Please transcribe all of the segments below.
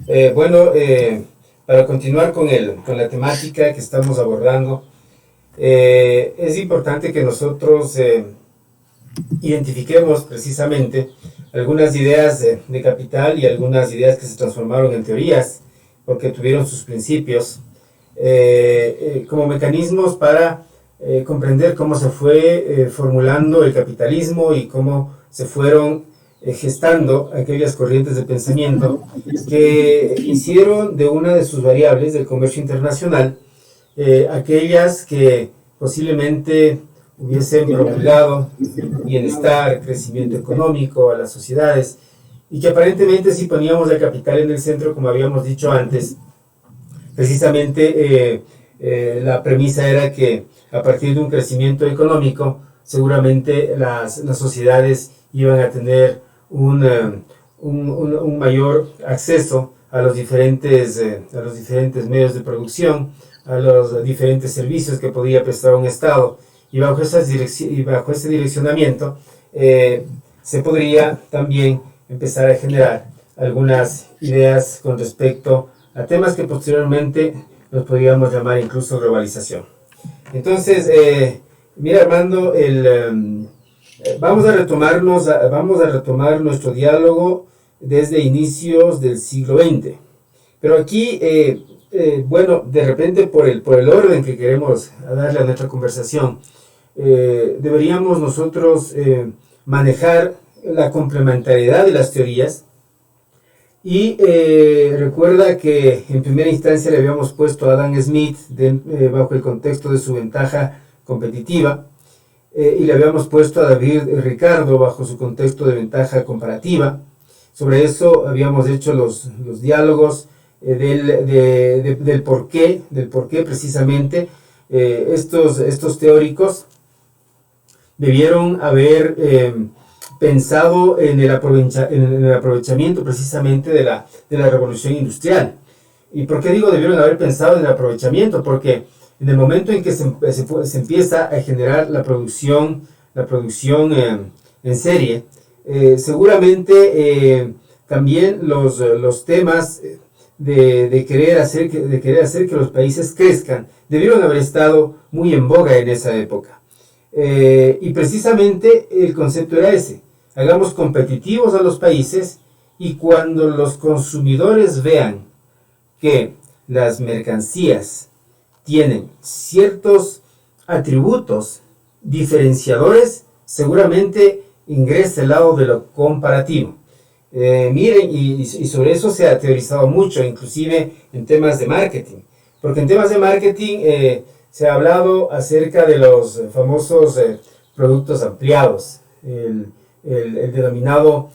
Bueno, para continuar con la temática que estamos abordando, es importante que nosotros identifiquemos precisamente algunas ideas de capital y algunas ideas que se transformaron en teorías porque tuvieron sus principios como mecanismos para comprender cómo se fue formulando el capitalismo y cómo se fueron gestando aquellas corrientes de pensamiento que hicieron de una de sus variables del comercio internacional aquellas que posiblemente hubiesen promulgado bienestar, crecimiento económico a las sociedades y que aparentemente si poníamos el capital en el centro, como habíamos dicho antes, precisamente la premisa era que a partir de un crecimiento económico seguramente las sociedades iban a tener un mayor acceso a los diferentes medios de producción, a los diferentes servicios que podía prestar un Estado, y bajo ese direccionamiento se podría también empezar a generar algunas ideas con respecto a temas que posteriormente los podríamos llamar incluso globalización. Entonces, mira Armando, vamos a retomar nuestro diálogo desde inicios del siglo XX. Pero aquí, bueno, de repente por el orden que queremos darle a nuestra conversación, deberíamos nosotros manejar la complementariedad de las teorías. Y recuerda que en primera instancia le habíamos puesto a Adam Smith bajo el contexto de su ventaja competitiva, y le habíamos puesto a David Ricardo bajo su contexto de ventaja comparativa. Sobre eso habíamos hecho los diálogos del por qué precisamente estos teóricos debieron haber pensado en el aprovechamiento precisamente de la revolución industrial. ¿Y por qué digo debieron haber pensado en el aprovechamiento? Porque en el momento en que se empieza a generar la producción en serie, seguramente también los temas de querer hacer que los países crezcan debieron haber estado muy en boga en esa época. Y precisamente el concepto era ese: hagamos competitivos a los países, y cuando los consumidores vean que las mercancías tienen ciertos atributos diferenciadores, seguramente ingresa el lado de lo comparativo. Miren, y sobre eso se ha teorizado mucho, inclusive en temas de marketing, porque en temas de marketing se ha hablado acerca de los famosos productos ampliados, el denominado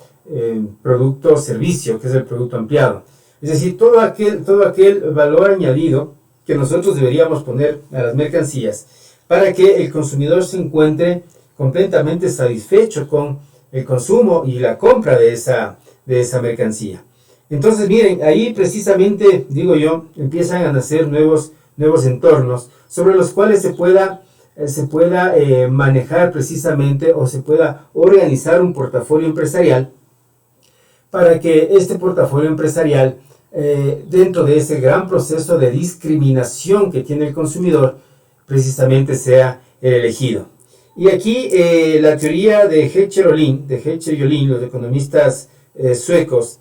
producto servicio, que es el producto ampliado. Es decir, todo aquel valor añadido que nosotros deberíamos poner a las mercancías para que el consumidor se encuentre completamente satisfecho con el consumo y la compra de esa mercancía. Entonces, miren, ahí precisamente, digo yo, empiezan a nacer nuevos entornos sobre los cuales se pueda manejar precisamente, o se pueda organizar un portafolio empresarial para que este portafolio empresarial, dentro de ese gran proceso de discriminación que tiene el consumidor, precisamente sea el elegido. Y aquí la teoría de Heckscher y Ohlin, los economistas suecos,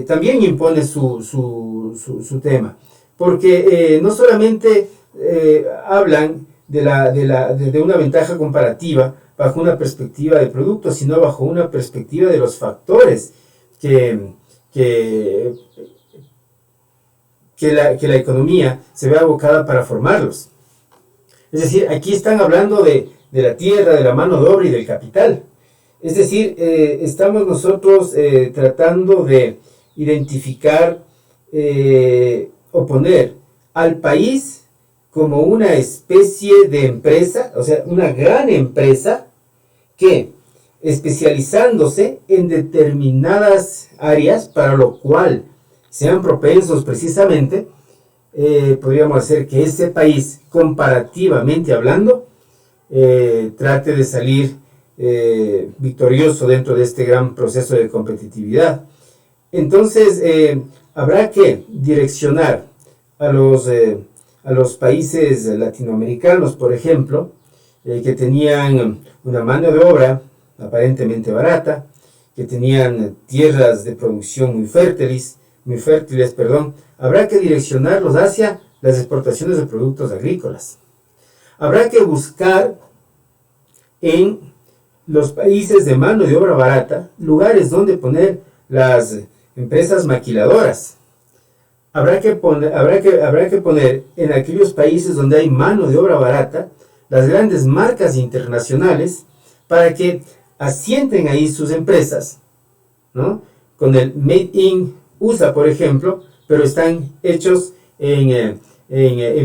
también impone su tema, porque no solamente hablan de una ventaja comparativa bajo una perspectiva de producto, sino bajo una perspectiva de los factores que la economía se ve abocada para formarlos. Es decir, aquí están hablando de la tierra, de la mano de obra y del capital. Es decir, estamos nosotros tratando de identificar o poner al país como una especie de empresa, o sea, una gran empresa que, especializándose en determinadas áreas, para lo cual sean propensos precisamente, podríamos hacer que ese país, comparativamente hablando, trate de salir victorioso dentro de este gran proceso de competitividad. Entonces, habrá que direccionar a los países latinoamericanos, por ejemplo, que tenían una mano de obra aparentemente barata, que tenían tierras de producción muy fértiles, habrá que direccionarlos hacia las exportaciones de productos agrícolas. Habrá que buscar en los países de mano de obra barata lugares donde poner las empresas maquiladoras. Habrá que poner en aquellos países donde hay mano de obra barata las grandes marcas internacionales para que asienten ahí sus empresas, ¿no? Con el Made in USA, por ejemplo, pero están hechos en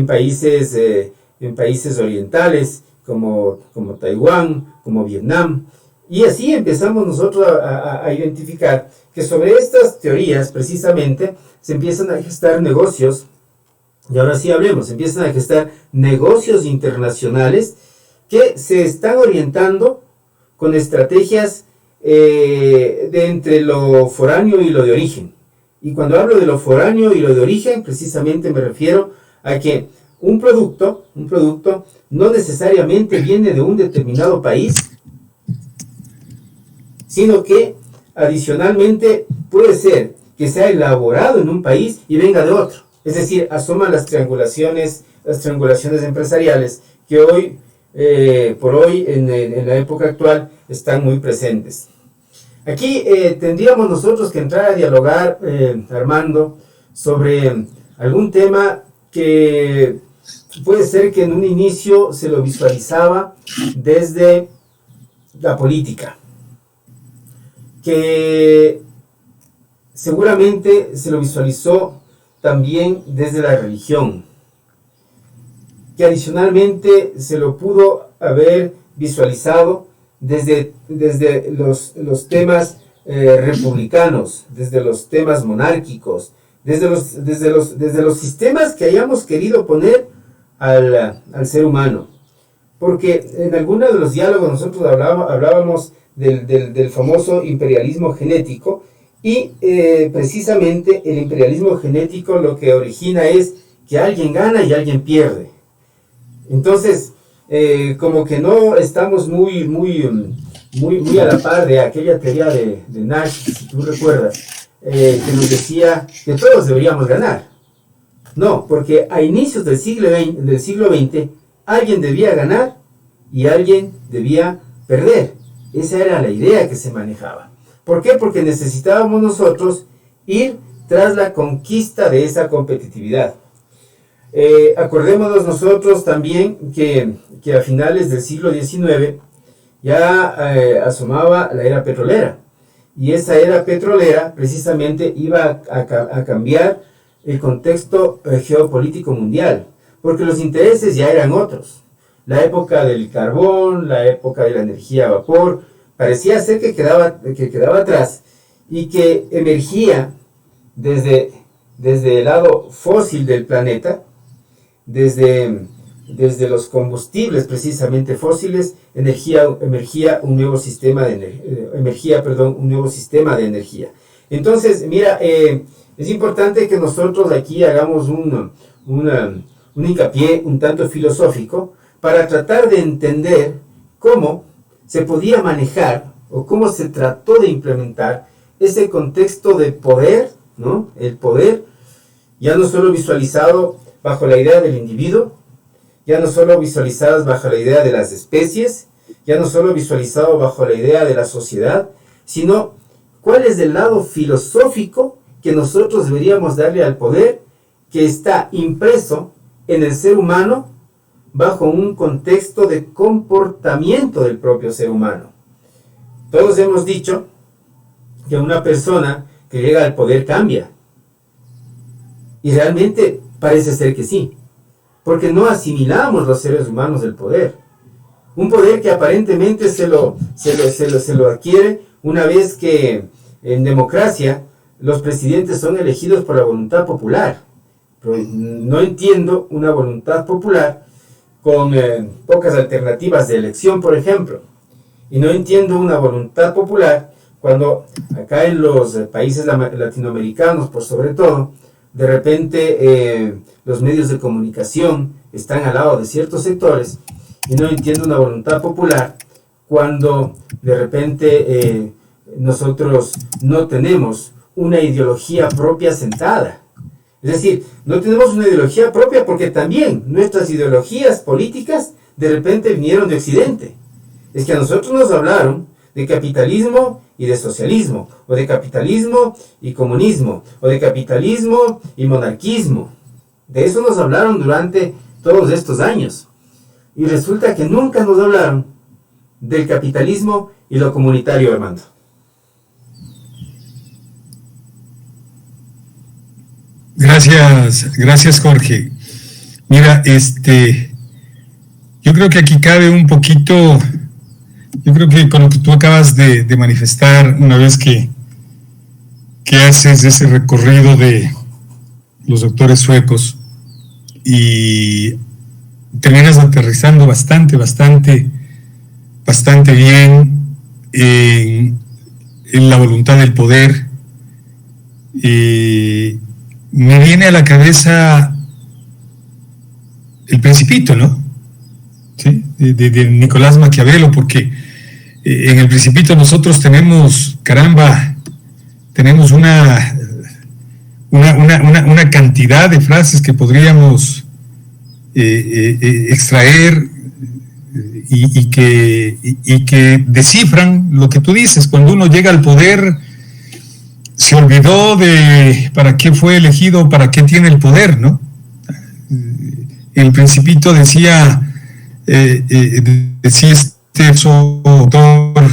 países orientales como Taiwán, como Vietnam. Y así empezamos nosotros a identificar que sobre estas teorías precisamente se empiezan a gestar negocios, y ahora sí hablemos, se empiezan a gestar negocios internacionales que se están orientando con estrategias de entre lo foráneo y lo de origen. Y cuando hablo de lo foráneo y lo de origen, precisamente me refiero a que un producto no necesariamente viene de un determinado país, sino que adicionalmente puede ser que sea elaborado en un país y venga de otro. Es decir, asoman las triangulaciones empresariales que hoy, por hoy, en la época actual, están muy presentes. Aquí tendríamos nosotros que entrar a dialogar, Armando, sobre algún tema que puede ser que en un inicio se lo visualizaba desde la política, que seguramente se lo visualizó también desde la religión, que adicionalmente se lo pudo haber visualizado desde los temas republicanos, desde los temas monárquicos, desde los sistemas que hayamos querido poner al ser humano. Porque en algunos de los diálogos nosotros hablábamos del famoso imperialismo genético, y precisamente el imperialismo genético lo que origina es que alguien gana y alguien pierde. Entonces, como que no estamos muy a la par de aquella teoría de Nash, si tú recuerdas, que nos decía que todos deberíamos ganar. No, porque a inicios del siglo XX alguien debía ganar y alguien debía perder. Esa era la idea que se manejaba. ¿Por qué? Porque necesitábamos nosotros ir tras la conquista de esa competitividad. Acordémonos nosotros también que a finales del siglo XIX ya asomaba la era petrolera. Y esa era petrolera precisamente iba a cambiar el contexto geopolítico mundial, porque los intereses ya eran otros. La época del carbón, la época de la energía a vapor, parecía ser que quedaba atrás y que emergía desde el lado fósil del planeta, desde los combustibles precisamente fósiles, emergía un nuevo sistema de energía. Entonces, mira, es importante que nosotros aquí hagamos un hincapié un tanto filosófico para tratar de entender cómo se podía manejar o cómo se trató de implementar ese contexto de poder, ¿no? El poder ya no solo visualizado bajo la idea del individuo, ya no solo visualizadas bajo la idea de las especies, ya no solo visualizado bajo la idea de la sociedad, sino cuál es el lado filosófico que nosotros deberíamos darle al poder, que está impreso en el ser humano bajo un contexto de comportamiento del propio ser humano. Todos hemos dicho que una persona que llega al poder cambia. Y realmente parece ser que sí, porque no asimilamos los seres humanos del poder. Un poder que aparentemente se lo adquiere una vez que en democracia los presidentes son elegidos por la voluntad popular. Pero no entiendo una voluntad popular con pocas alternativas de elección, por ejemplo. Y no entiendo una voluntad popular Cuando acá en los países latinoamericanos, por sobre todo, de repente los medios de comunicación están al lado de ciertos sectores y no entiendo una voluntad popular cuando de repente nosotros no tenemos una ideología propia sentada. Es decir, no tenemos una ideología propia porque también nuestras ideologías políticas de repente vinieron de Occidente. Es que a nosotros nos hablaron de capitalismo y de socialismo, o de capitalismo y comunismo, o de capitalismo y monarquismo. De eso nos hablaron durante todos estos años. Y resulta que nunca nos hablaron del capitalismo y lo comunitario, Armando. Gracias Jorge. Mira, yo creo que aquí cabe un poquito, yo creo que con lo que tú acabas de manifestar una vez que haces ese recorrido de los doctores suecos y terminas aterrizando bastante bien en la voluntad del poder. Me viene a la cabeza El Principito, ¿no? ¿Sí? De Nicolás Maquiavelo, porque en El Principito nosotros tenemos, tenemos una cantidad de frases que podríamos extraer y que descifran lo que tú dices. Cuando uno llega al poder, se olvidó de para qué fue elegido, para qué tiene el poder, ¿no? El Principito decía este autor,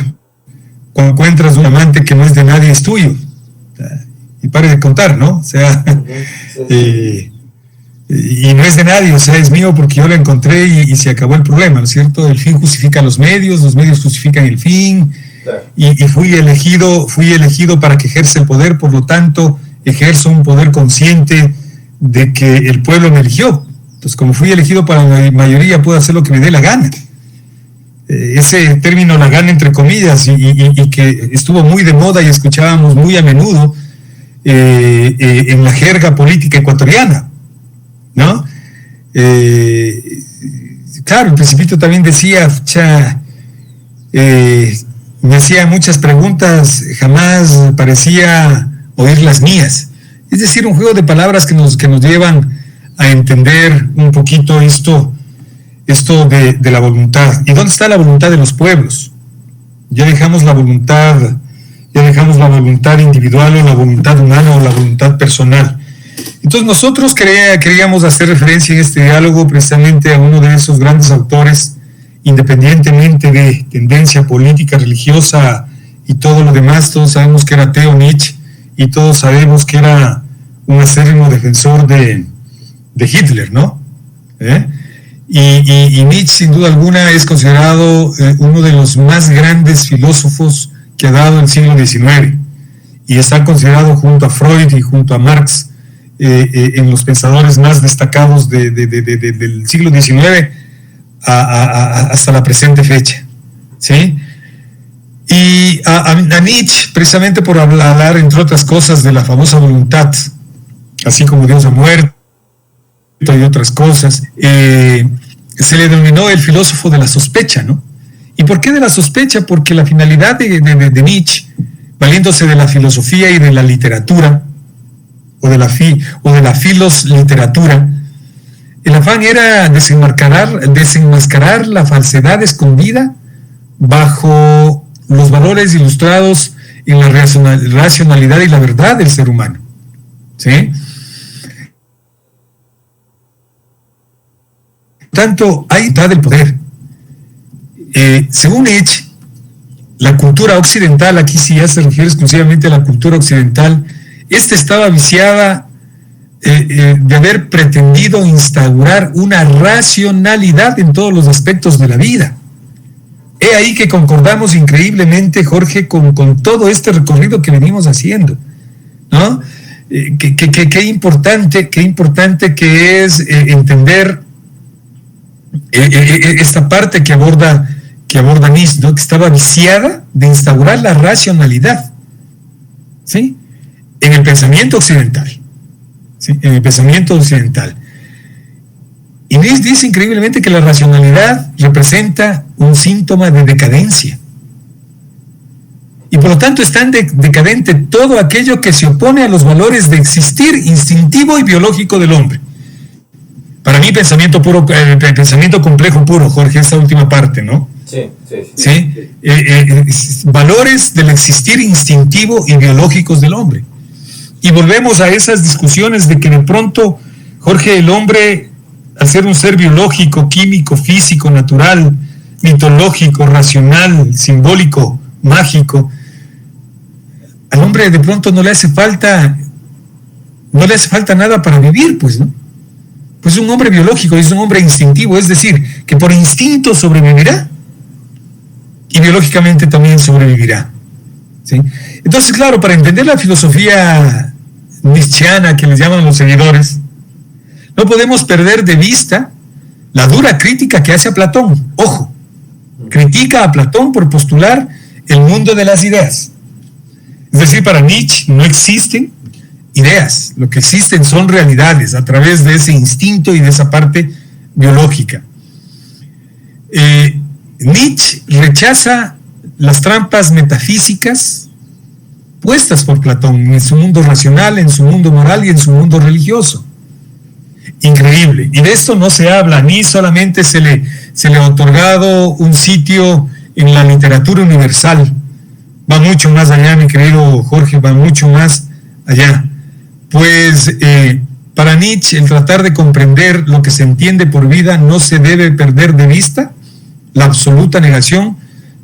cuando encuentras un amante que no es de nadie, es tuyo. Y pare de contar, ¿no? O sea, y no es de nadie, o sea, es mío porque yo lo encontré y se acabó el problema, ¿no es cierto? El fin justifica los medios justifican el fin. Y fui elegido para que ejerza el poder, por lo tanto ejerzo un poder consciente de que el pueblo me eligió. Entonces, como fui elegido para la mayoría, puedo hacer lo que me dé la gana. Ese término, la gana entre comillas, y que estuvo muy de moda y escuchábamos muy a menudo en la jerga política ecuatoriana, ¿no? Claro, el Principito también decía, me hacía muchas preguntas, jamás parecía oír las mías. Es decir, un juego de palabras que nos llevan a entender un poquito esto de la voluntad. ¿Y dónde está la voluntad de los pueblos? Ya dejamos la voluntad individual o la voluntad humana o la voluntad personal. Entonces nosotros queríamos hacer referencia en este diálogo precisamente a uno de esos grandes autores, independientemente de tendencia política, religiosa y todo lo demás. Todos sabemos que era ateo Nietzsche y todos sabemos que era un acérrimo defensor de Hitler, ¿no? Y Nietzsche, sin duda alguna, es considerado uno de los más grandes filósofos que ha dado el siglo XIX y está considerado junto a Freud y junto a Marx en los pensadores más destacados del siglo XIX hasta la presente fecha, ¿sí? Y a Nietzsche, precisamente por hablar, entre otras cosas, de la famosa voluntad, así como Dios ha muerto y otras cosas, se le denominó el filósofo de la sospecha, ¿no? ¿Y por qué de la sospecha? Porque la finalidad de Nietzsche, valiéndose de la filosofía y de la literatura, o de la filosliteratura, el afán era desenmascarar la falsedad escondida bajo los valores ilustrados en la racionalidad y la verdad del ser humano, ¿sí? Por tanto, hay voluntad del poder. Según Nietzsche, la cultura occidental, aquí sí ya se refiere exclusivamente a la cultura occidental, estaba viciada de haber pretendido instaurar una racionalidad en todos los aspectos de la vida. He ahí que concordamos increíblemente, Jorge, con todo este recorrido que venimos haciendo, ¿no? Qué importante que es entender esta parte que aborda que aborda Nietzsche, ¿no? Que estaba viciada de instaurar la racionalidad, ¿sí? En el pensamiento occidental, ¿sí? En el pensamiento occidental. Y Nietzsche dice increíblemente que la racionalidad representa un síntoma de decadencia. Y por lo tanto es tan decadente todo aquello que se opone a los valores de existir instintivo y biológico del hombre. Para mí, pensamiento puro, pensamiento complejo puro, Jorge, esta última parte, ¿no? Sí. Valores del existir instintivo y biológicos del hombre. Y volvemos a esas discusiones de que de pronto, Jorge, el hombre, al ser un ser biológico, químico, físico, natural, mitológico, racional, simbólico, mágico, al hombre de pronto no le hace falta nada para vivir, pues, ¿no? Pues es un hombre biológico, es un hombre instintivo, es decir, que por instinto sobrevivirá y biológicamente también sobrevivirá, ¿sí? Entonces, claro, para entender la filosofía nietzscheana que les llaman los seguidores, no podemos perder de vista la dura crítica que hace a Platón. Ojo, critica a Platón por postular el mundo de las ideas. Es decir, para Nietzsche no existen ideas, lo que existen son realidades a través de ese instinto y de esa parte biológica. Nietzsche rechaza las trampas metafísicas puestas por Platón en su mundo racional, en su mundo moral y en su mundo religioso. Increíble. Y de esto no se habla, ni solamente se le ha otorgado un sitio en la literatura universal. Va mucho más allá, mi querido Jorge, va mucho más allá. Pues para Nietzsche el tratar de comprender lo que se entiende por vida no se debe perder de vista la absoluta negación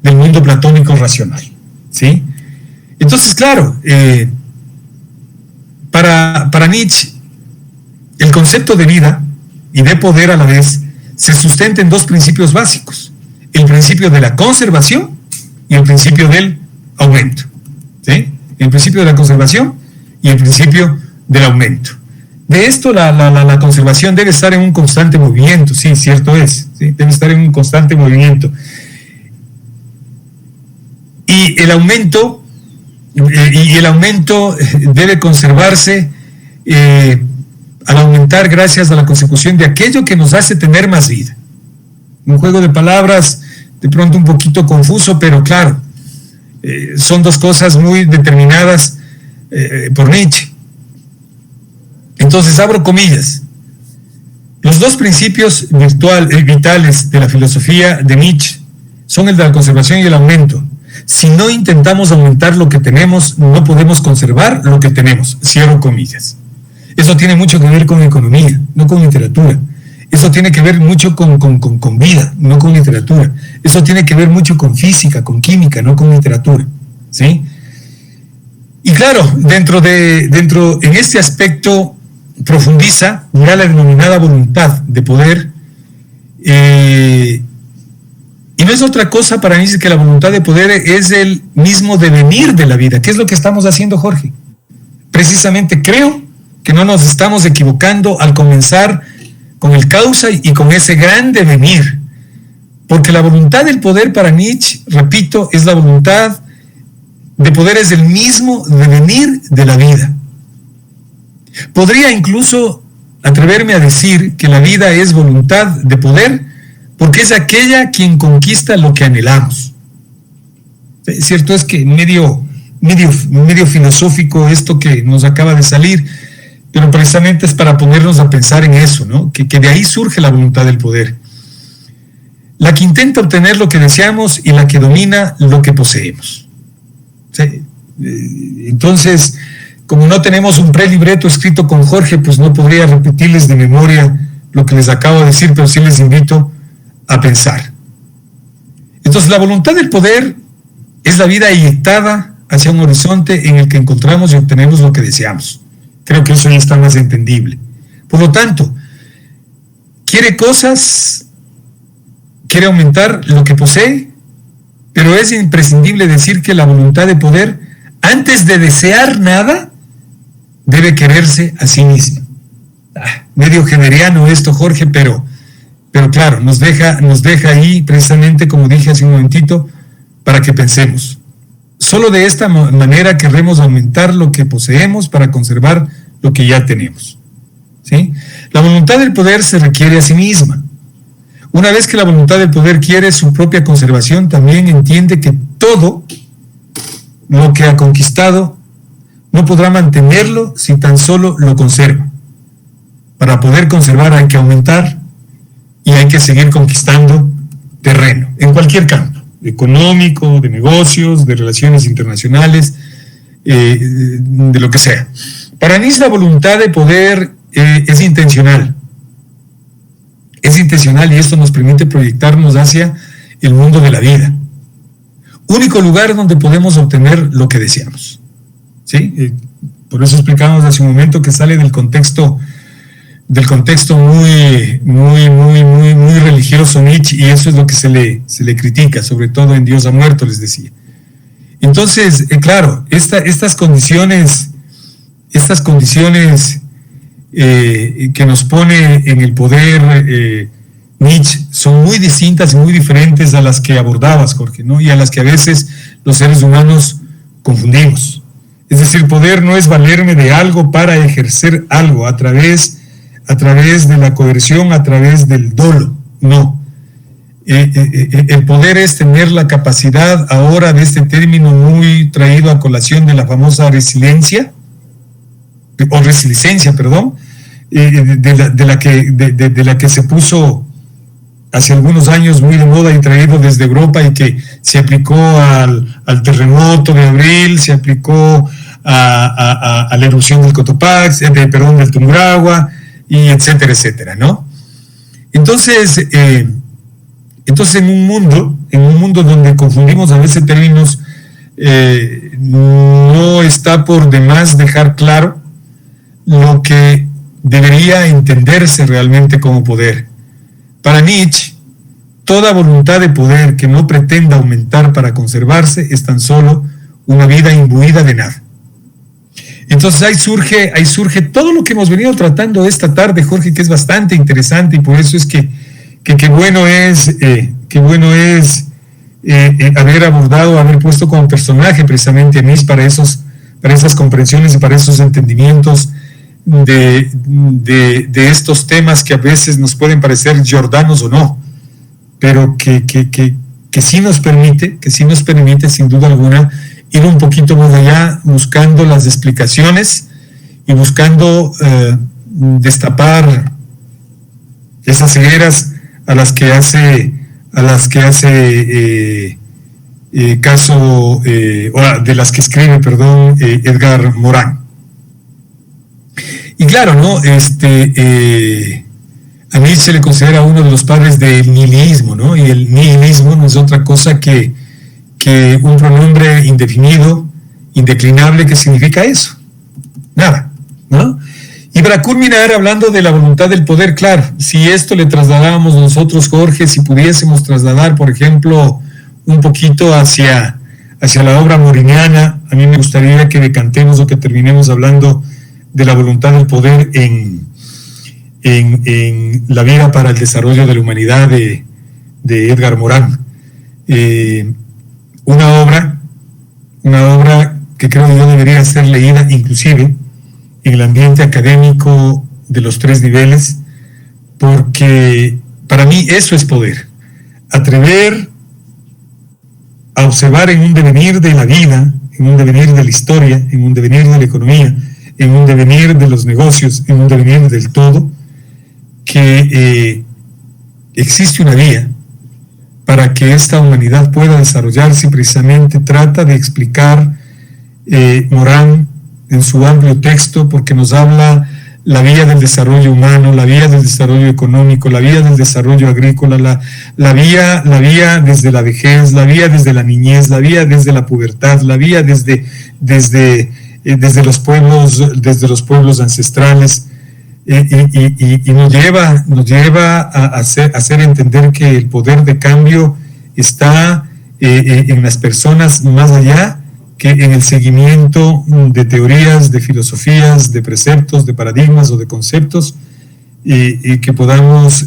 del mundo platónico racional, ¿sí? Entonces, claro, para Nietzsche el concepto de vida y de poder a la vez se sustenta en dos principios básicos: el principio de la conservación y el principio del aumento, ¿sí? El principio de la conservación y el principio del aumento. De esto la conservación debe estar en un constante movimiento, sí, cierto es, ¿sí? Debe estar en un constante movimiento. Y el aumento debe conservarse al aumentar gracias a la consecución de aquello que nos hace tener más vida. Un juego de palabras de pronto un poquito confuso, pero claro, son dos cosas muy determinadas por Nietzsche. Entonces, abro comillas: los dos principios vitales de la filosofía de Nietzsche son el de la conservación y el aumento. Si no intentamos aumentar lo que tenemos, no podemos conservar lo que tenemos. Cierro comillas. Eso tiene mucho que ver con economía, no con literatura. Eso tiene que ver mucho con vida, no con literatura. Eso tiene que ver mucho con física, con química, no con literatura, ¿sí? Y claro, en este aspecto profundiza ya la denominada voluntad de poder, y no es otra cosa para mí que la voluntad de poder es el mismo devenir de la vida. ¿Qué es lo que estamos haciendo, Jorge? Precisamente creo que no nos estamos equivocando al comenzar con el causa y con ese gran devenir, porque la voluntad del poder para Nietzsche, repito, es la voluntad de poder, es el mismo devenir de la vida. Podría incluso atreverme a decir que la vida es voluntad de poder, porque es aquella quien conquista lo que anhelamos. Cierto es que medio filosófico esto que nos acaba de salir, pero precisamente es para ponernos a pensar en eso, ¿no? Que de ahí surge la voluntad del poder. La que intenta obtener lo que deseamos y la que domina lo que poseemos. ¿Sí? Entonces, como no tenemos un prelibreto escrito con Jorge, pues no podría repetirles de memoria lo que les acabo de decir, pero sí les invito a pensar. Entonces, la voluntad del poder es la vida inyectada hacia un horizonte en el que encontramos y obtenemos lo que deseamos. Creo que eso ya está más entendible. Por lo tanto, quiere cosas, quiere aumentar lo que posee, pero es imprescindible decir que la voluntad de poder, antes de desear nada, debe quererse a sí misma. Medio generiano esto, Jorge, pero Pero claro, nos deja ahí precisamente, como dije hace un momentito, para que pensemos. Solo de esta manera queremos aumentar lo que poseemos para conservar lo que ya tenemos. ¿Sí? La voluntad del poder se requiere a sí misma. Una vez que la voluntad del poder quiere su propia conservación, también entiende que todo lo que ha conquistado no podrá mantenerlo si tan solo lo conserva. Para poder conservar hay que aumentar y hay que seguir conquistando terreno, en cualquier campo, económico, de negocios, de relaciones internacionales, de lo que sea. Para mí la voluntad de poder es intencional. Es intencional y esto nos permite proyectarnos hacia el mundo de la vida. Único lugar donde podemos obtener lo que deseamos. ¿Sí? Por eso explicamos hace un momento que sale del contexto muy religioso Nietzsche, y eso es lo que se le critica, sobre todo en Dios ha muerto, les decía. Entonces, claro, estas condiciones que nos pone en el poder Nietzsche son muy distintas y muy diferentes a las que abordabas, Jorge, ¿no? Y a las que a veces los seres humanos confundimos. Es decir, poder no es valerme de algo para ejercer algo a través de la coerción, a través del dolo. No. El poder es tener la capacidad ahora de este término muy traído a colación de la famosa resiliencia, perdón, de la que se puso hace algunos años muy de moda y traído desde Europa y que se aplicó al terremoto de abril, se aplicó a la erupción del Cotopaxi, del Tungurahua, y etcétera, etcétera, ¿no? Entonces en un mundo donde confundimos a veces términos, no está por demás dejar claro lo que debería entenderse realmente como poder. Para Nietzsche, toda voluntad de poder que no pretenda aumentar para conservarse es tan solo una vida imbuida de nada. Entonces ahí surge todo lo que hemos venido tratando esta tarde, Jorge, que es bastante interesante, y por eso es que qué bueno es haber puesto como personaje precisamente a Nietzsche para esas comprensiones y para esos entendimientos de estos temas que a veces nos pueden parecer jordanos o no, pero que sí nos permite sin duda alguna ir un poquito más allá, buscando las explicaciones y buscando destapar esas cegueras a las que hace caso, o de las que escribe, Edgar Morin. Y claro, ¿no? A mí se le considera uno de los padres del nihilismo, ¿no? Y el nihilismo no es otra cosa que un pronombre indefinido, indeclinable, que significa eso. Nada, ¿no? Y para culminar, hablando de la voluntad del poder, claro, si esto le trasladáramos nosotros, Jorge, si pudiésemos trasladar, por ejemplo, un poquito hacia la obra moriniana, a mí me gustaría que decantemos o que terminemos hablando de la voluntad del poder en la vida para el desarrollo de la humanidad de Edgar Morin. Una obra que creo yo debería ser leída inclusive en el ambiente académico de los 3 niveles, porque para mí eso es poder. Atrever a observar en un devenir de la vida, en un devenir de la historia, en un devenir de la economía, en un devenir de los negocios, en un devenir del todo, que existe una vía para que esta humanidad pueda desarrollarse, y precisamente trata de explicar Morin en su amplio texto, porque nos habla la vía del desarrollo humano, la vía del desarrollo económico, la vía del desarrollo agrícola, la vía desde la vejez, la vía desde la niñez, la vía desde la pubertad, la vía desde los pueblos ancestrales, y nos lleva a hacer entender que el poder de cambio está en las personas, más allá que en el seguimiento de teorías, de filosofías, de preceptos, de paradigmas o de conceptos, y que podamos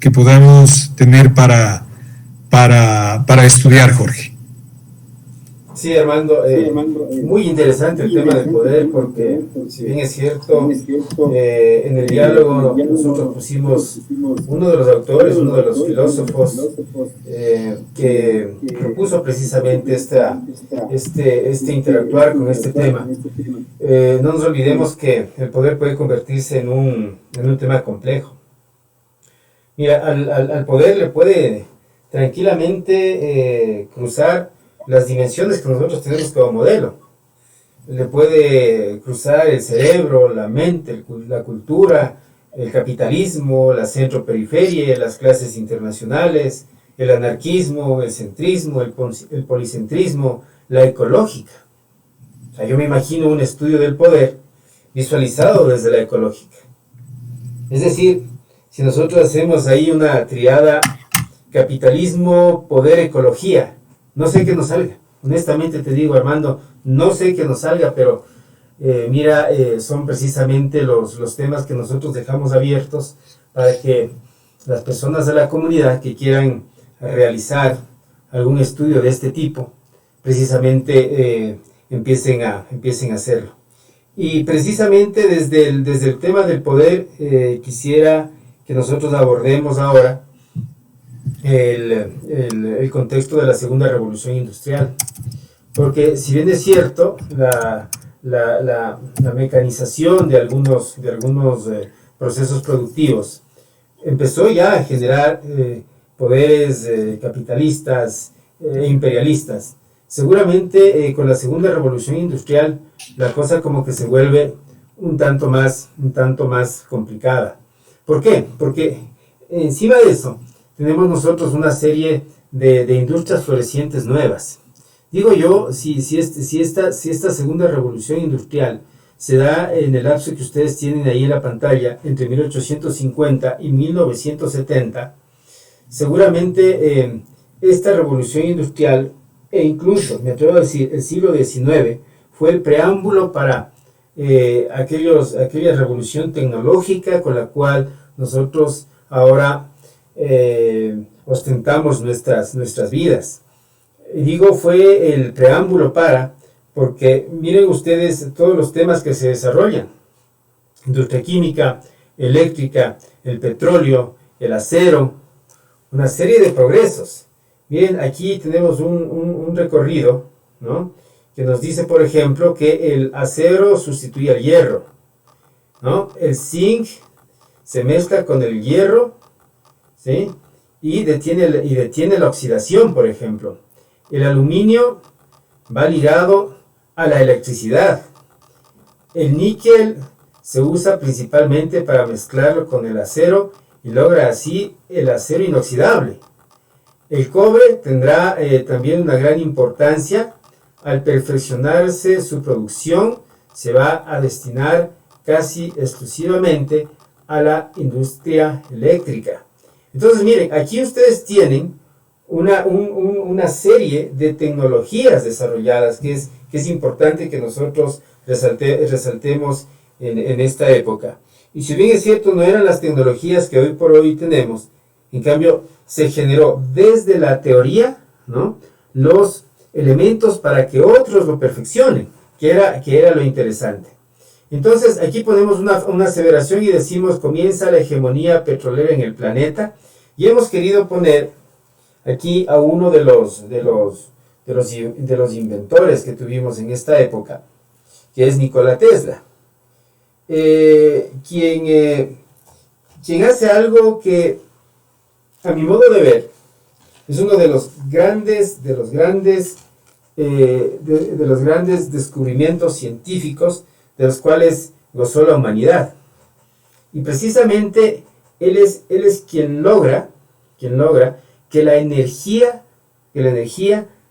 que podamos tener para estudiar, Jorge. Sí, Armando, muy interesante el tema del poder, porque si bien es cierto, en el diálogo nosotros pusimos uno de los autores, uno de los filósofos que propuso precisamente este interactuar con este tema. No nos olvidemos que el poder puede convertirse en un tema complejo. Mira, al poder le puede tranquilamente cruzar las dimensiones que nosotros tenemos como modelo. Le puede cruzar el cerebro, la mente, la cultura, el capitalismo, la centro-periferia, las clases internacionales, el anarquismo, el centrismo, el policentrismo, la ecológica. O sea, yo me imagino un estudio del poder visualizado desde la ecológica. Es decir, si nosotros hacemos ahí una triada capitalismo, poder, ecología, no sé qué nos salga. Honestamente te digo, Armando, no sé qué nos salga, pero mira, son precisamente los temas que nosotros dejamos abiertos para que las personas de la comunidad que quieran realizar algún estudio de este tipo, precisamente empiecen a hacerlo. Y precisamente desde el tema del poder, quisiera que nosotros abordemos ahora el contexto de la segunda revolución industrial, porque si bien es cierto la mecanización de algunos procesos productivos empezó ya a generar poderes capitalistas e imperialistas, seguramente con la segunda revolución industrial la cosa como que se vuelve un tanto más complicada. ¿Por qué? Porque encima de eso tenemos nosotros una serie de industrias florecientes nuevas. Digo yo, si esta segunda revolución industrial se da en el lapso que ustedes tienen ahí en la pantalla, entre 1850 y 1970, seguramente esta revolución industrial, e incluso, me atrevo a decir, el siglo XIX, fue el preámbulo para aquella revolución tecnológica con la cual nosotros ahora ostentamos nuestras vidas. Digo, fue el preámbulo porque miren ustedes todos los temas que se desarrollan: industria química, eléctrica, el petróleo, el acero, una serie de progresos. Miren, aquí tenemos un recorrido, ¿no?, que nos dice, por ejemplo, que el acero sustituye al hierro, ¿no? El zinc se mezcla con el hierro, ¿sí?, y detiene la oxidación, por ejemplo. El aluminio va ligado a la electricidad. El níquel se usa principalmente para mezclarlo con el acero y logra así el acero inoxidable. El cobre tendrá también una gran importancia. Al perfeccionarse su producción, se va a destinar casi exclusivamente a la industria eléctrica. Entonces, miren, aquí ustedes tienen una serie de tecnologías desarrolladas que es importante que nosotros resaltemos en esta época. Y si bien es cierto, no eran las tecnologías que hoy por hoy tenemos, en cambio se generó desde la teoría, ¿no?, los elementos para que otros lo perfeccionen, que era lo interesante. Entonces aquí ponemos una aseveración y decimos: comienza la hegemonía petrolera en el planeta, y hemos querido poner aquí a uno de los inventores que tuvimos en esta época, que es Nikola Tesla, quien hace algo que, a mi modo de ver, es uno de los grandes descubrimientos científicos de los cuales gozó la humanidad. Y precisamente él es quien logra que la energía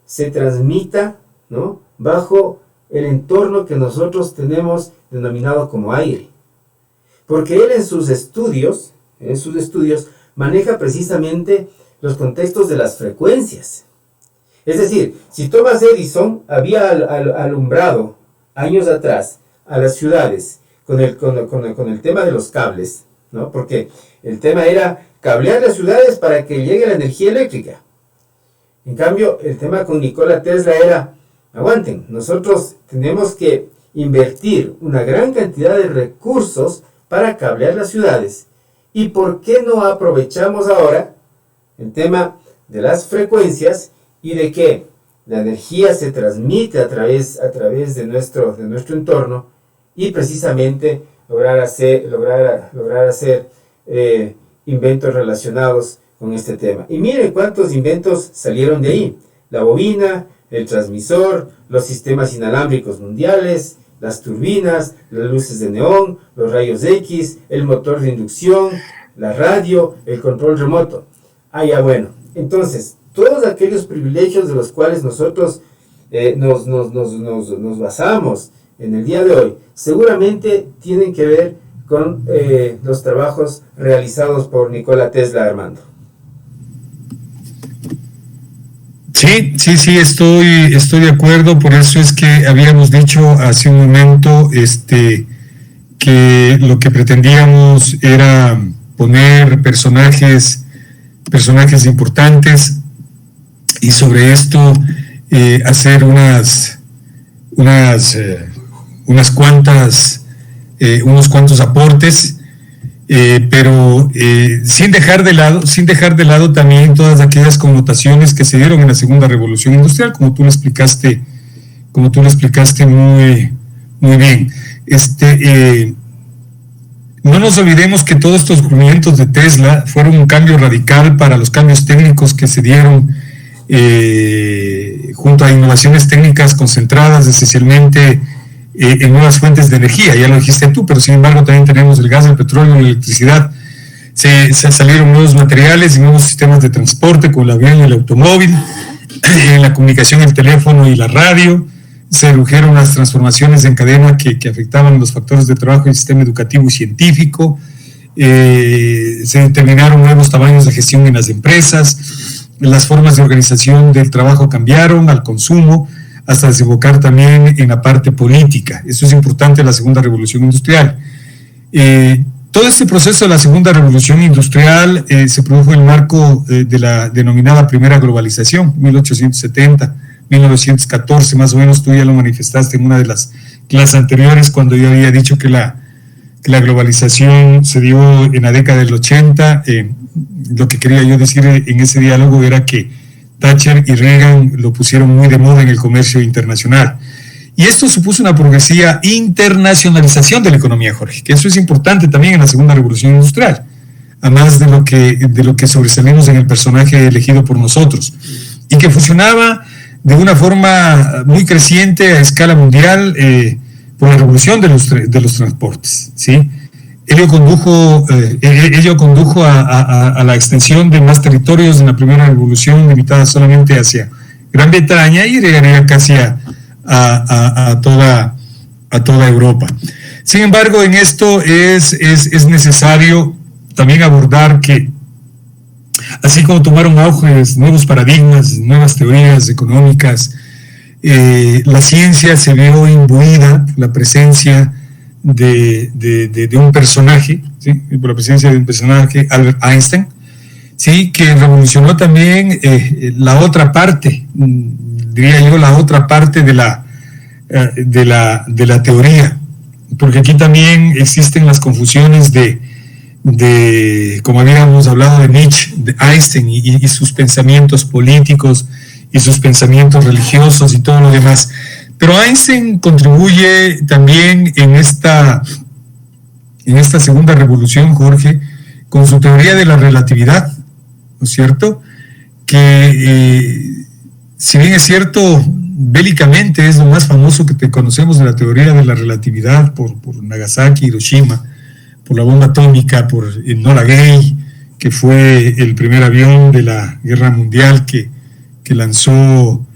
se transmita, ¿no?, bajo el entorno que nosotros tenemos denominado como aire. Porque él en sus estudios maneja precisamente los contextos de las frecuencias. Es decir, si Thomas Edison había alumbrado años atrás a las ciudades con el tema de los cables, ¿no?, porque el tema era cablear las ciudades para que llegue la energía eléctrica. En cambio, el tema con Nikola Tesla era, aguanten, nosotros tenemos que invertir una gran cantidad de recursos para cablear las ciudades. ¿Y por qué no aprovechamos ahora el tema de las frecuencias y de que la energía se transmite a través de nuestro entorno y precisamente lograr hacer inventos relacionados con este tema? Y miren cuántos inventos salieron de ahí: la bobina, el transmisor, los sistemas inalámbricos mundiales, las turbinas, las luces de neón, los rayos X, el motor de inducción, la radio, el control remoto. Ya bueno, entonces, todos aquellos privilegios de los cuales nosotros nos basamos en el día de hoy, seguramente tienen que ver con los trabajos realizados por Nikola Tesla, Armando. Sí, estoy de acuerdo. Por eso es que habíamos dicho hace un momento que lo que pretendíamos era poner personajes importantes y sobre esto hacer unos cuantos aportes, pero sin dejar de lado también todas aquellas connotaciones que se dieron en la segunda revolución industrial, como tú lo explicaste muy bien. No nos olvidemos que todos estos descubrimientos de Tesla fueron un cambio radical para los cambios técnicos que se dieron junto a innovaciones técnicas concentradas esencialmente en nuevas fuentes de energía. Ya lo dijiste tú, pero sin embargo también tenemos el gas, el petróleo, la electricidad. Se salieron nuevos materiales y nuevos sistemas de transporte, como el avión y el automóvil, en la comunicación, el teléfono y la radio. Se redujeron las transformaciones en cadena que afectaban los factores de trabajo y el sistema educativo y científico. Se determinaron nuevos tamaños de gestión en las empresas. Las formas de organización del trabajo cambiaron al consumo, hasta desembocar también en la parte política. Eso es importante en la segunda revolución industrial. Todo este proceso de la segunda revolución industrial se produjo en el marco de la denominada primera globalización, 1870, 1914, más o menos. Tú ya lo manifestaste en una de las clases anteriores, cuando yo había dicho que la globalización se dio en la década del 80. Lo que quería yo decir en ese diálogo era que Thatcher y Reagan lo pusieron muy de moda en el comercio internacional. Y esto supuso una progresiva internacionalización de la economía, Jorge, que eso es importante también en la segunda revolución industrial, además de lo que sobresalimos en el personaje elegido por nosotros, y que funcionaba de una forma muy creciente a escala mundial por la revolución de los transportes, ¿sí? Ello condujo a la extensión de más territorios en la primera revolución, limitada solamente hacia Gran Bretaña, y llegaría casi a toda Europa. Sin embargo, en esto es necesario también abordar que, así como tomaron auge nuevos paradigmas, nuevas teorías económicas, la ciencia se vio imbuida por la presencia de un personaje, ¿sí? Por la presencia de un personaje, Albert Einstein, ¿sí? Que revolucionó también la otra parte, diría yo, la otra parte de la teoría, porque aquí también existen las confusiones de como habíamos hablado de Nietzsche, de Einstein y sus pensamientos políticos y sus pensamientos religiosos y todo lo demás. Pero Einstein contribuye también en esta segunda revolución, Jorge, con su teoría de la relatividad, ¿no es cierto? Que si bien es cierto, bélicamente es lo más famoso que conocemos de la teoría de la relatividad por Nagasaki, Hiroshima, por la bomba atómica, por Enola Gay, que fue el primer avión de la guerra mundial que lanzó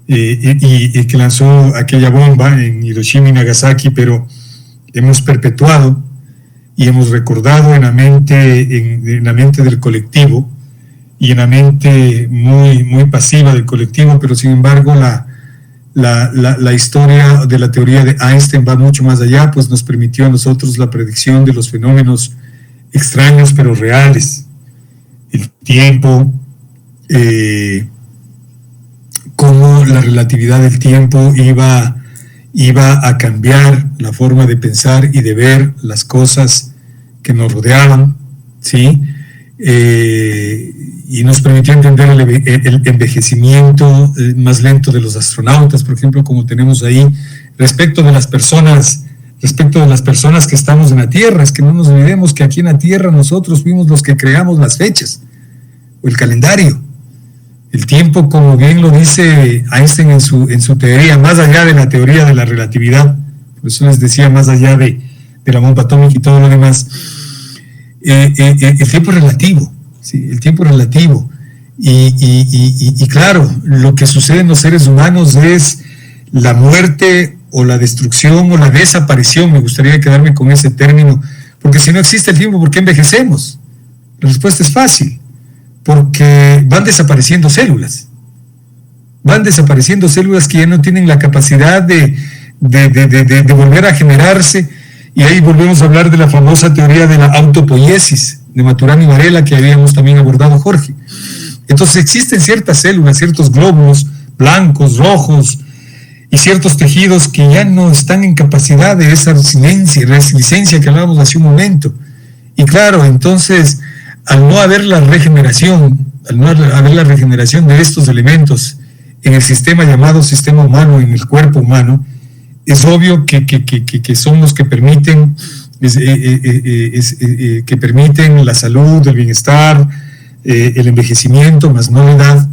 y que lanzó aquella bomba en Hiroshima y Nagasaki, pero hemos perpetuado y hemos recordado en la mente del colectivo y en la mente muy, muy pasiva del colectivo, pero sin embargo la historia de la teoría de Einstein va mucho más allá, pues nos permitió a nosotros la predicción de los fenómenos extraños pero reales. el tiempo, cómo la relatividad del tiempo iba a cambiar la forma de pensar y de ver las cosas que nos rodeaban, ¿sí? Y nos permitió entender el envejecimiento más lento de los astronautas, por ejemplo, como tenemos ahí, respecto de las personas que estamos en la Tierra. Es que no nos olvidemos que aquí en la Tierra nosotros fuimos los que creamos las fechas, o el calendario. El tiempo, como bien lo dice Einstein en su teoría, más allá de la teoría de la relatividad, por eso les decía, más allá de la bomba atómica y todo lo demás, el tiempo es relativo, ¿sí? El tiempo es relativo. Y claro, lo que sucede en los seres humanos es la muerte o la destrucción o la desaparición. Me gustaría quedarme con ese término, porque si no existe el tiempo, ¿por qué envejecemos? La respuesta es fácil, porque van desapareciendo células que ya no tienen la capacidad de volver a generarse, y ahí volvemos a hablar de la famosa teoría de la autopoiesis de Maturana y Varela, que habíamos también abordado, Jorge. Entonces existen ciertas células, ciertos glóbulos blancos, rojos, y ciertos tejidos que ya no están en capacidad de esa resiliencia que hablábamos hace un momento. Y claro, entonces, al no haber la regeneración de estos elementos en el sistema llamado sistema humano, en el cuerpo humano, es obvio que son los que permiten la salud, el bienestar, el envejecimiento, más no la edad,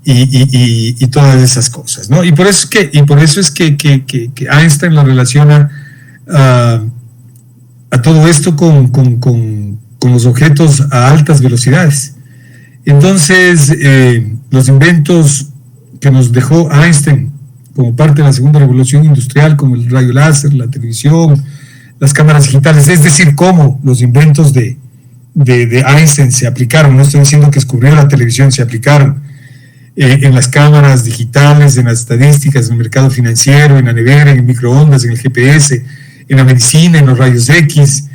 y todas esas cosas, ¿no? Y por eso es que Einstein lo relaciona a todo esto con los objetos a altas velocidades. Entonces, los inventos que nos dejó Einstein como parte de la segunda revolución industrial, como el rayo láser, la televisión, las cámaras digitales, es decir, cómo los inventos de Einstein se aplicaron. No estoy diciendo que descubrió la televisión, se aplicaron en las cámaras digitales, en las estadísticas, en el mercado financiero, en la nevera, en el microondas, en el GPS, en la medicina, en los rayos X.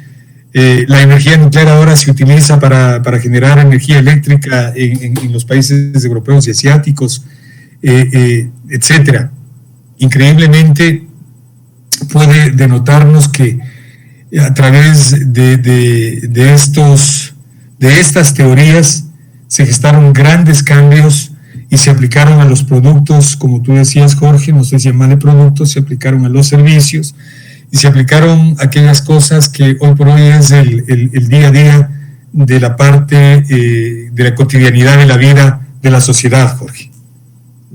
La energía nuclear ahora se utiliza para generar energía eléctrica en los países europeos y asiáticos, etcétera. Increíblemente puede denotarnos que a través de estas teorías se gestaron grandes cambios y se aplicaron a los productos, como tú decías, Jorge, no se llama de productos, se aplicaron a los servicios y se aplicaron aquellas cosas que hoy por hoy es el día a día de la parte de la cotidianidad de la vida de la sociedad, Jorge.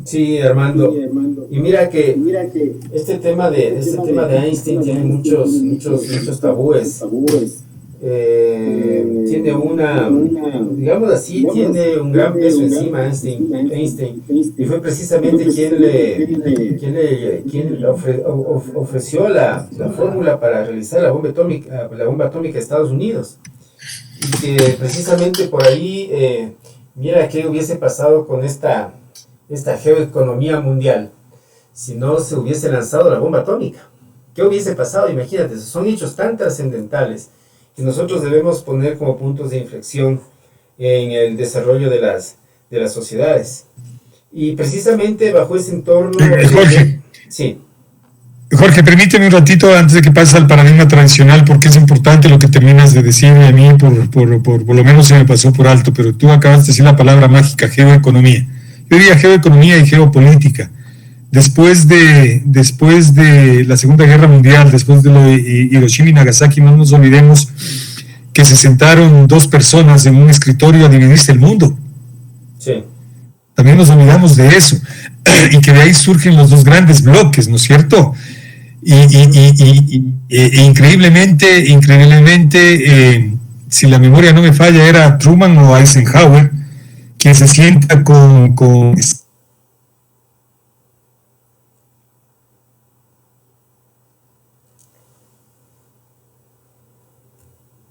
Sí, Armando. Y mira que este tema de Einstein tiene muchos tabúes. Tiene digamos así, tiene un gran peso encima Einstein, y fue precisamente quien ofreció la fórmula para realizar la bomba atómica de Estados Unidos. Y que precisamente por ahí, mira qué hubiese pasado con esta geoeconomía mundial si no se hubiese lanzado la bomba atómica. ¿Qué hubiese pasado? Imagínate, son hechos tan trascendentales que nosotros debemos poner como puntos de inflexión en el desarrollo de las sociedades. Y precisamente bajo ese entorno... Jorge. Sí. Jorge, permíteme un ratito antes de que pases al paradigma tradicional, porque es importante lo que terminas de decir, y a mí por lo menos se me pasó por alto, pero tú acabas de decir la palabra mágica, geoeconomía. Yo diría geoeconomía y geopolítica. Después de la Segunda Guerra Mundial, después de lo de Hiroshima y Nagasaki, no nos olvidemos que se sentaron dos personas en un escritorio a dividirse el mundo. Sí. También nos olvidamos de eso, y que de ahí surgen los dos grandes bloques, ¿no es cierto? Increíblemente, si la memoria no me falla, era Truman o Eisenhower quien se sienta con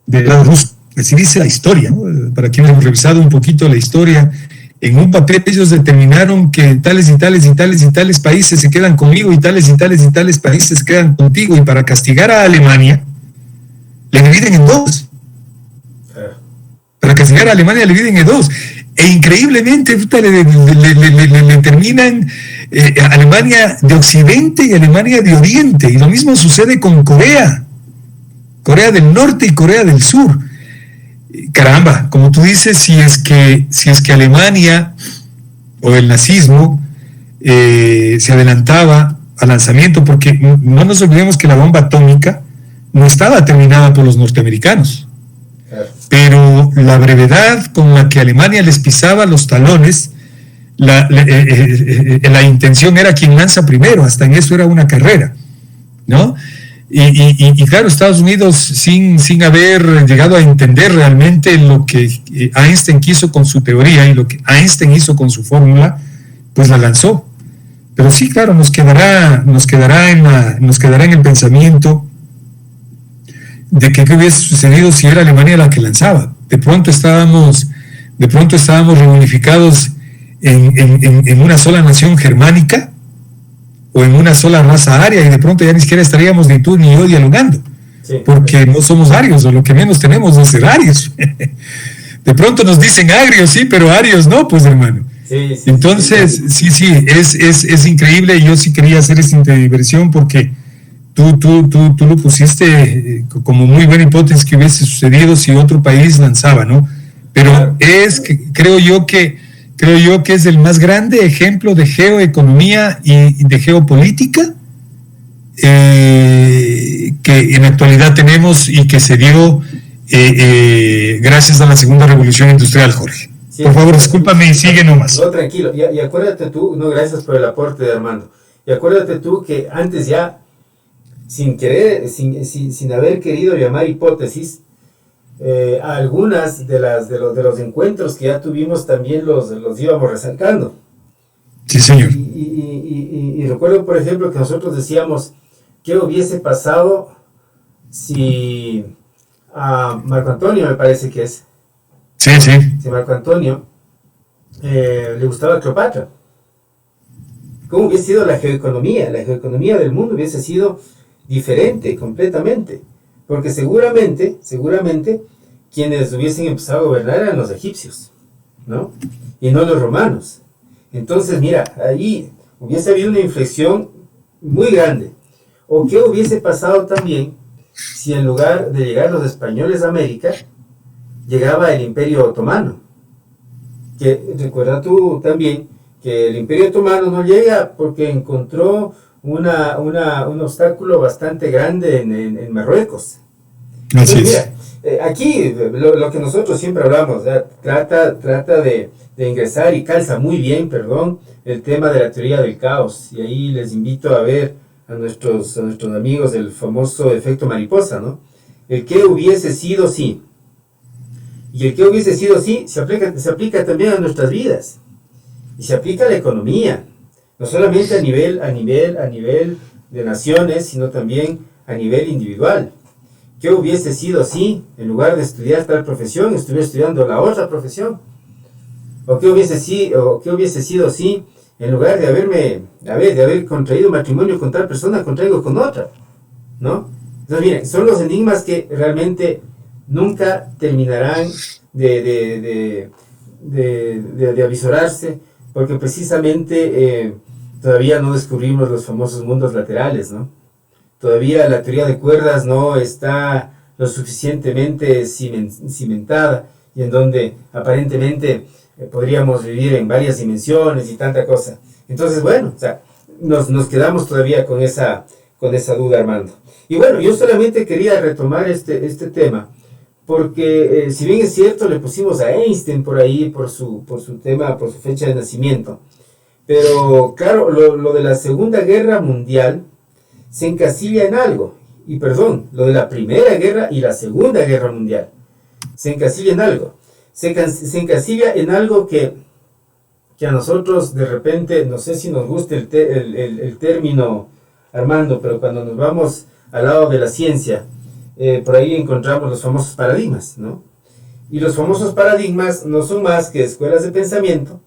del lado ruso. Así dice la historia, ¿no? Para quienes hemos revisado un poquito la historia, en un papel ellos determinaron que tales y tales y tales y tales países se quedan conmigo y tales y tales y tales países se quedan contigo, y para castigar a Alemania le dividen en dos. para castigar a Alemania le dividen en dos. E increíblemente le terminan Alemania de Occidente y Alemania de Oriente. Y lo mismo sucede con Corea. Corea del Norte y Corea del Sur. Caramba, como tú dices, si es que Alemania o el nazismo se adelantaba al lanzamiento, porque no nos olvidemos que la bomba atómica no estaba terminada por los norteamericanos, pero la brevedad con la que Alemania les pisaba los talones, la intención era quien lanza primero, hasta en eso era una carrera, ¿no? Y claro, Estados Unidos, sin haber llegado a entender realmente lo que Einstein quiso con su teoría y lo que Einstein hizo con su fórmula, pues la lanzó. Pero sí, claro, nos quedará en el pensamiento de que qué hubiese sucedido si era Alemania la que lanzaba. De pronto estábamos reunificados en una sola nación germánica, o en una sola raza aria, y de pronto ya ni siquiera estaríamos ni tú ni yo dialogando, porque no somos arios, o lo que menos tenemos es ser arios. De pronto nos dicen agrios, sí, pero arios no, pues hermano. Entonces, es increíble, y yo sí quería hacer esta intervención porque tú lo pusiste como muy buena hipótesis que hubiese sucedido si otro país lanzaba, ¿no? Pero creo yo que es el más grande ejemplo de geoeconomía y de geopolítica que en la actualidad tenemos y que se dio gracias a la segunda revolución industrial, Jorge. Sí, por favor, discúlpame y sigue nomás. No, tranquilo. Y acuérdate tú, no, gracias por el aporte de Armando. Y acuérdate tú que antes ya, sin haber querido llamar hipótesis, algunas de los encuentros que ya tuvimos también los íbamos resaltando. Sí, señor. Y recuerdo, por ejemplo, que nosotros decíamos, ¿qué hubiese pasado si a Marco Antonio, me parece que es? Sí. Si Marco Antonio le gustaba Cleopatra. ¿Cómo hubiese sido la geoeconomía? La geoeconomía del mundo hubiese sido diferente completamente. Porque seguramente, quienes hubiesen empezado a gobernar eran los egipcios, ¿no? Y no los romanos. Entonces, mira, ahí hubiese habido una inflexión muy grande. ¿O qué hubiese pasado también si en lugar de llegar los españoles a América, llegaba el Imperio Otomano? Que recuerda tú también que el Imperio Otomano no llega porque encontró un obstáculo bastante grande en Marruecos. Entonces, mira, aquí lo que nosotros siempre hablamos, trata de ingresar y calza muy bien, el tema de la teoría del caos. Y ahí les invito a ver a nuestros amigos del famoso efecto mariposa, ¿no? El que hubiese sido sí. Y el que hubiese sido sí se aplica también a nuestras vidas. Y se aplica a la economía. No solamente a nivel de naciones, sino también a nivel individual. ¿Qué hubiese sido si, en lugar de estudiar tal profesión, estuviera estudiando la otra profesión? ¿O qué hubiese sido si, en lugar de haber contraído matrimonio con tal persona, contraigo con otra? ¿No? Entonces, miren, son los enigmas que realmente nunca terminarán de avisorarse, porque precisamente todavía no descubrimos los famosos mundos laterales, ¿no? Todavía la teoría de cuerdas no está lo suficientemente cimentada, y en donde aparentemente podríamos vivir en varias dimensiones y tanta cosa. Entonces, bueno, nos quedamos todavía con esa duda, Armando. Y bueno, yo solamente quería retomar este tema, porque si bien es cierto, le pusimos a Einstein por ahí, por su tema, por su fecha de nacimiento, pero claro, lo de la Segunda Guerra Mundial se encasilla en algo, lo de la Primera Guerra y la Segunda Guerra Mundial, se encasilla en algo, se encasilla en algo que a nosotros de repente, no sé si nos gusta el término, Armando, pero cuando nos vamos al lado de la ciencia, por ahí encontramos los famosos paradigmas, ¿no? Y los famosos paradigmas no son más que escuelas de pensamiento,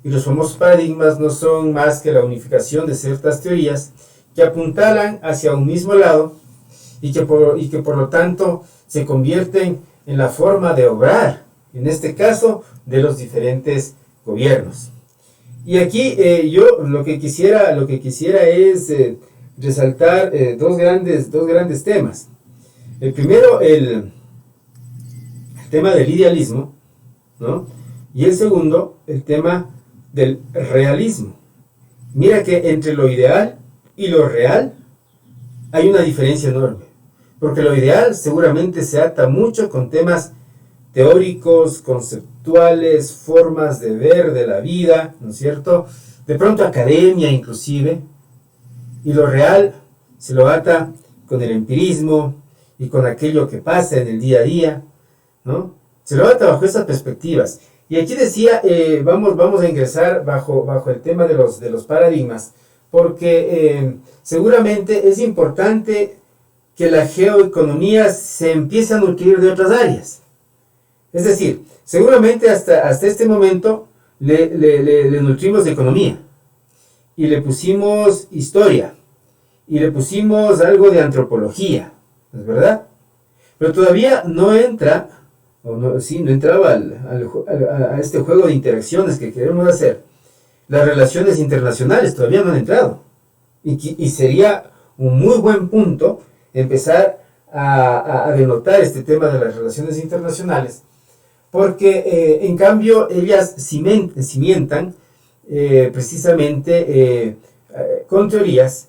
y los famosos paradigmas no son más que la unificación de ciertas teorías que apuntalan hacia un mismo lado y que por lo tanto se convierten en la forma de obrar en este caso de los diferentes gobiernos. Y aquí yo lo que quisiera es resaltar dos grandes temas. El primero, el tema del idealismo, ¿no? Y el segundo, el tema del realismo. Mira que entre lo ideal y lo real hay una diferencia enorme, porque lo ideal seguramente se ata mucho con temas teóricos, conceptuales, formas de ver de la vida, ¿no es cierto? De pronto academia inclusive, y lo real se lo ata con el empirismo y con aquello que pasa en el día a día, ¿no? Se lo ata bajo esas perspectivas. Y aquí decía, vamos a ingresar bajo el tema de los paradigmas, porque seguramente es importante que la geoeconomía se empiece a nutrir de otras áreas. Es decir, seguramente hasta este momento le nutrimos de economía, y le pusimos historia, y le pusimos algo de antropología, ¿es verdad? Pero todavía no entra, no entraba a este juego de interacciones que queremos hacer. Las relaciones internacionales todavía no han entrado, y sería un muy buen punto empezar a denotar este tema de las relaciones internacionales, porque en cambio ellas cimientan precisamente con teorías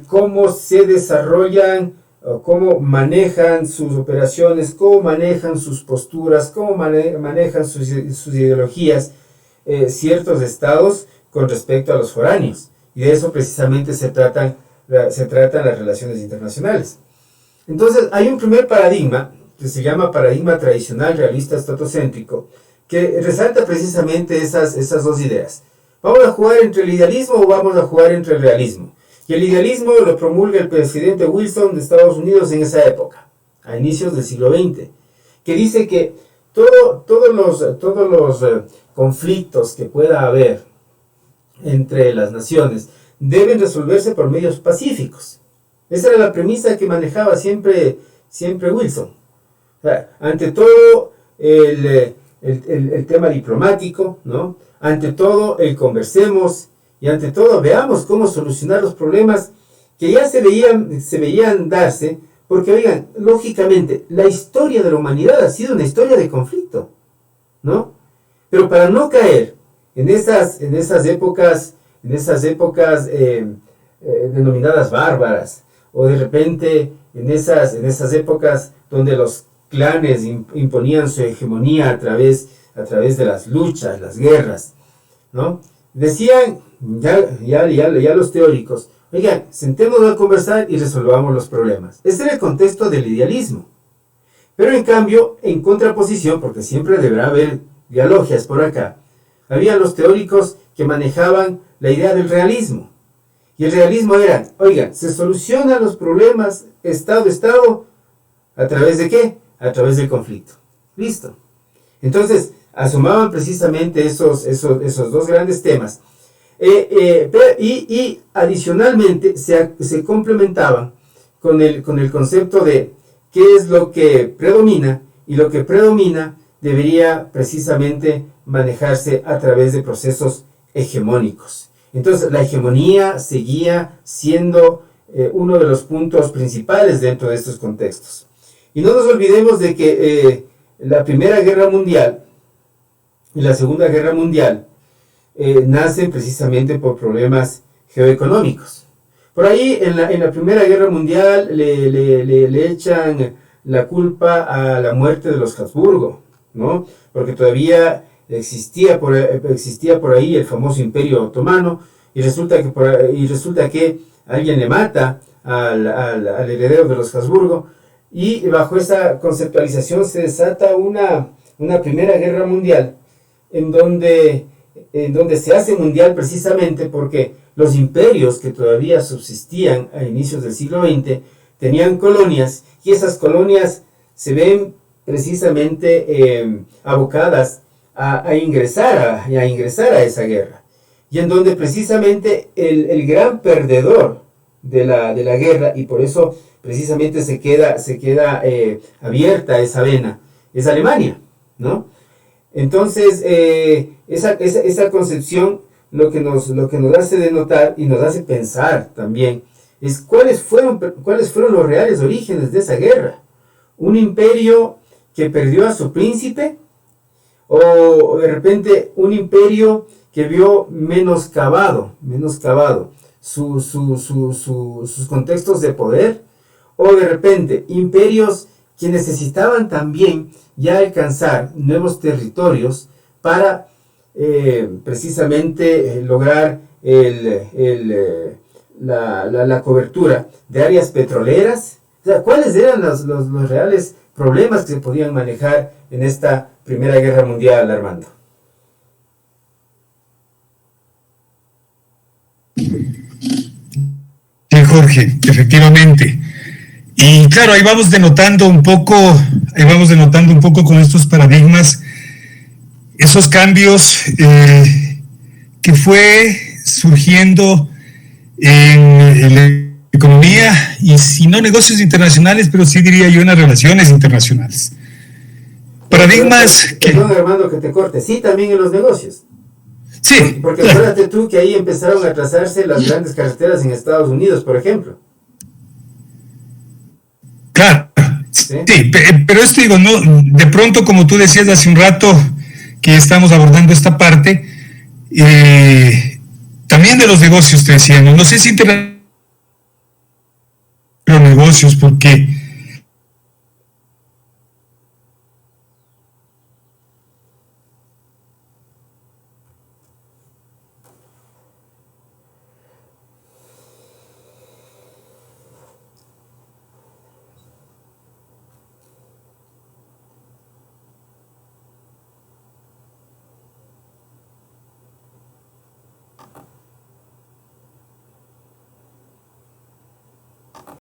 cómo se desarrollan, cómo manejan sus operaciones, cómo manejan sus posturas, cómo manejan sus ideologías ciertos estados con respecto a los foráneos. Y de eso precisamente se tratan las relaciones internacionales. Entonces hay un primer paradigma que se llama paradigma tradicional realista estatocéntrico, que resalta precisamente esas dos ideas. ¿Vamos a jugar entre el idealismo o vamos a jugar entre el realismo? Y el idealismo lo promulga el presidente Wilson de Estados Unidos en esa época, a inicios del siglo XX, que dice que todos los conflictos que pueda haber entre las naciones deben resolverse por medios pacíficos. Esa era la premisa que manejaba siempre Wilson. O sea, ante todo el tema diplomático, ¿no? Ante todo el conversemos, y ante todo veamos cómo solucionar los problemas que ya se veían darse, porque oigan, lógicamente, la historia de la humanidad ha sido una historia de conflicto, ¿no? Pero para no caer en esas épocas denominadas bárbaras, o de repente en esas épocas donde los clanes imponían su hegemonía a través de las luchas, las guerras, ¿no? Decían ya los teóricos, oigan, sentémonos a conversar y resolvamos los problemas. Ese era el contexto del idealismo. Pero en cambio, en contraposición, porque siempre deberá haber dialogias por acá, había los teóricos que manejaban la idea del realismo. Y el realismo era, oigan, se solucionan los problemas Estado, ¿a través de qué? A través del conflicto. Listo. Entonces, asomaban precisamente esos dos grandes temas. Y adicionalmente se complementaban con el concepto de qué es lo que predomina, y lo que predomina debería precisamente manejarse a través de procesos hegemónicos. Entonces la hegemonía seguía siendo uno de los puntos principales dentro de estos contextos. Y no nos olvidemos de que la Primera Guerra Mundial y la Segunda Guerra Mundial nacen precisamente por problemas geoeconómicos. Por ahí en la Primera Guerra Mundial le echan la culpa a la muerte de los Habsburgo, ¿no? Porque todavía existía por ahí el famoso Imperio Otomano, y resulta que alguien le mata al heredero de los Habsburgo, y bajo esa conceptualización se desata una Primera Guerra Mundial en donde se hace mundial precisamente porque los imperios que todavía subsistían a inicios del siglo XX tenían colonias, y esas colonias se ven precisamente abocadas a ingresar a esa guerra, y en donde precisamente el gran perdedor de la guerra, y por eso precisamente se queda abierta esa vena, es Alemania, ¿no? Entonces, esa concepción lo que nos hace denotar y nos hace pensar también es cuáles fueron los reales orígenes de esa guerra. Un imperio que perdió a su príncipe, o de repente un imperio que vio menoscabado sus contextos de poder, o de repente imperios que necesitaban también ya alcanzar nuevos territorios para precisamente lograr la cobertura de áreas petroleras. O sea, ¿cuáles eran los reales problemas que se podían manejar en esta Primera Guerra Mundial, Armando? Sí, Jorge, efectivamente. Y claro, ahí vamos denotando un poco con estos paradigmas, esos cambios que fue surgiendo en la economía, y si no negocios internacionales, pero sí diría yo en las relaciones internacionales. Paradigmas que... Perdón, hermano, que te corte. Sí, también en los negocios. Sí. Porque acuérdate tú que ahí empezaron a trazarse las grandes carreteras en Estados Unidos, por ejemplo. Claro, ¿Sí? sí, pero esto digo, no, de pronto, como tú decías hace un rato que estamos abordando esta parte, también de los negocios te decía, no sé si los negocios, porque